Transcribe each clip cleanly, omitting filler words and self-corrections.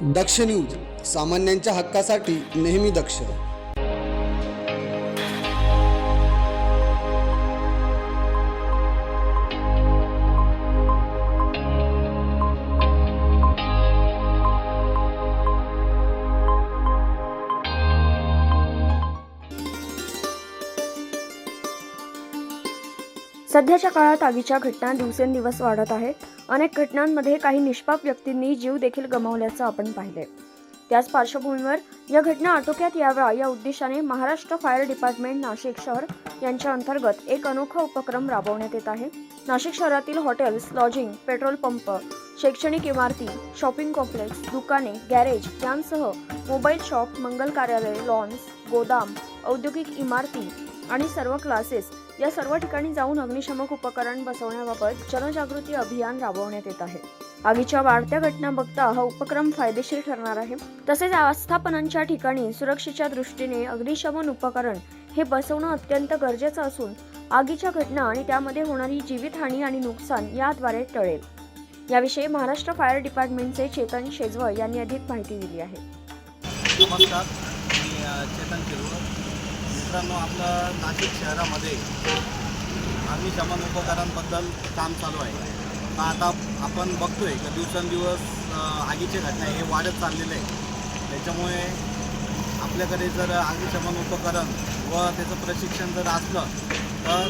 दक्ष news, सामान्यांच्या हक्कासाठी नेहमी दक्ष. सध्याच्या काळात आगीच्या घटना दिवसेंदिवस वाढत आहेत. अनेक घटनांमध्ये काही निष्पाप व्यक्तींनी जीव देखील गमावल्याचं आपण पाहिले. त्याच पार्श्वभूमीवर या घटना आटोक्यात याव्या या उद्देशाने महाराष्ट्र फायर डिपार्टमेंट नाशिक शहर यांच्या अंतर्गत एक अनोखा उपक्रम राबवण्यात येत आहे. नाशिक शहरातील हॉटेल्स, लॉजिंग, पेट्रोल पंप, शैक्षणिक इमारती, शॉपिंग कॉम्प्लेक्स, दुकाने, गॅरेज यांसह मोबाईल शॉप, मंगल कार्यालय, लॉन्स, गोदाम, औद्योगिक इमारती आणि सर्व क्लासेस या सर्व ठिकाणी जाऊन अग्निशमक उपकरण बसवण्याबाबत जनजागृती अभियान राबवण्यात येत आहे. आगीच्या वाढत्या घटना बघता हा उपक्रम फायदेशीर ठरणार आहे. तसेच आस्थापनांच्या ठिकाणी सुरक्षेच्या दृष्टीने अग्निशमन उपकरण हे बसवणं अत्यंत गरजेचं असून आगीच्या घटना आणि त्यामध्ये होणारी जीवितहानी आणि नुकसान याद्वारे टळेल. याविषयी महाराष्ट्र फायर डिपार्टमेंटचे चेतन शेजवळ यांनी अधिक माहिती दिली आहे. नमस्कार, मी चेतन शेजवळ. मित्रांनो, आपलं नाशिक शहरामध्ये अग्निशमन उपकरणांबद्दल काम चालू आहे. आता आपण बघतोय की दिवसेंदिवस आगीचे घटना हे वाढत चाललेले आहे. त्याच्यामुळे आपल्याकडे जर अग्निशमन उपकरण व त्याचं प्रशिक्षण जर असलं तर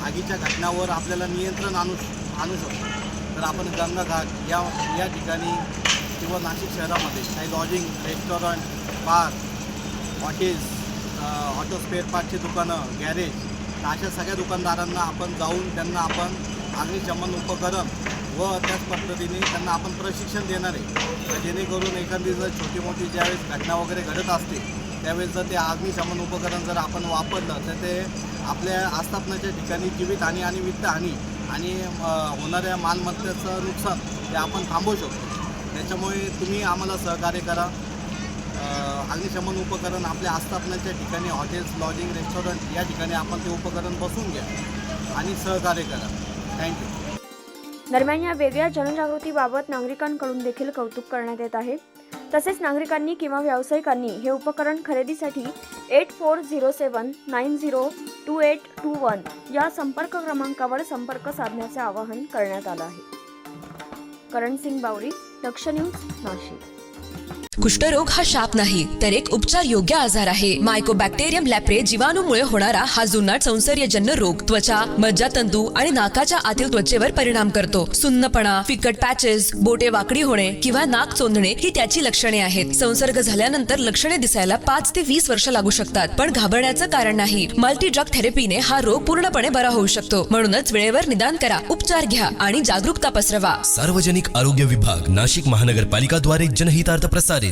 आगीच्या घटनावर आपल्याला नियंत्रण आणू शकतो. तर आपण गंगाघाट या ठिकाणी किंवा नाशिक शहरामध्ये काही लॉजिंग, रेस्टॉरंट, बार, हॉटेल्स, ऑटो स्पेअर पार्टची दुकानं, गॅरेज अशा सगळ्या दुकानदारांना आपण जाऊन त्यांना आपण अग्निशमन उपकरण व त्याच पद्धतीने त्यांना आपण प्रशिक्षण देणार आहे. जेणेकरून एखादी जर छोटी मोठी ज्यावेळेस घटना वगैरे घडत असते त्यावेळेस जर ते अग्निशमन उपकरण जर आपण वापरलं तर ते आपल्या आस्थापनाच्या ठिकाणी जीवितहानी आणि वित्तहानी आणि होणाऱ्या मालमत्तेचं नुकसान ते आपण थांबवू शकतो. त्याच्यामुळे तुम्ही आम्हाला सहकार्य करा. अग्निशमन उपकरण आपल्या आस्थापनाच्या ठिकाणी हॉटेल्स, लॉजिंग, रेस्टॉरंट या ठिकाणी आपण ते उपकरण बसवून घ्या आणि सहकार्य करा. थँक्यू. दरम्यान या वेगळ्या जनजागृतीबाबत नागरिकांकडून देखील कौतुक करण्यात येत आहे. तसेच नागरिकांनी किंवा व्यावसायिकांनी हे उपकरण खरेदीसाठी 8407902821 या संपर्क क्रमांकावर संपर्क साधण्याचे आवाहन करण्यात आलं आहे. करण सिंग बावरी, दक्ष न्यूज, नाशिक. कुष्ठरोग हा शाप नाही तर एक उपचार योग्य आजार आहे. मायकोबॅक्टेरियम लॅप्रे जीवाणूमुळे होणारा हा जुनाट संसर्गजन्य रोग त्वचा, मज्जातंतू आणि नाकाच्या आतील त्वचेवर परिणाम करतो. सुन्नपणा, फिकट पॅचेस, बोटे वाकडी होणे किंवा नाक चोंदणे ही त्याची लक्षणे आहेत. संसर्ग झाल्यानंतर लक्षणे दिसायला 5 ते 20 वर्ष लागू शकतात, पण घाबरण्याचं कारण नाही. मल्टी ड्रग थेरपीने हा रोग पूर्णपणे बरा होऊ शकतो. म्हणूनच वेळेवर निदान करा, उपचार घ्या आणि जागरूकता पसरवा. सार्वजनिक आरोग्य विभाग, नाशिक महानगरपालिका द्वारे जनहितार्थ प्रसारित.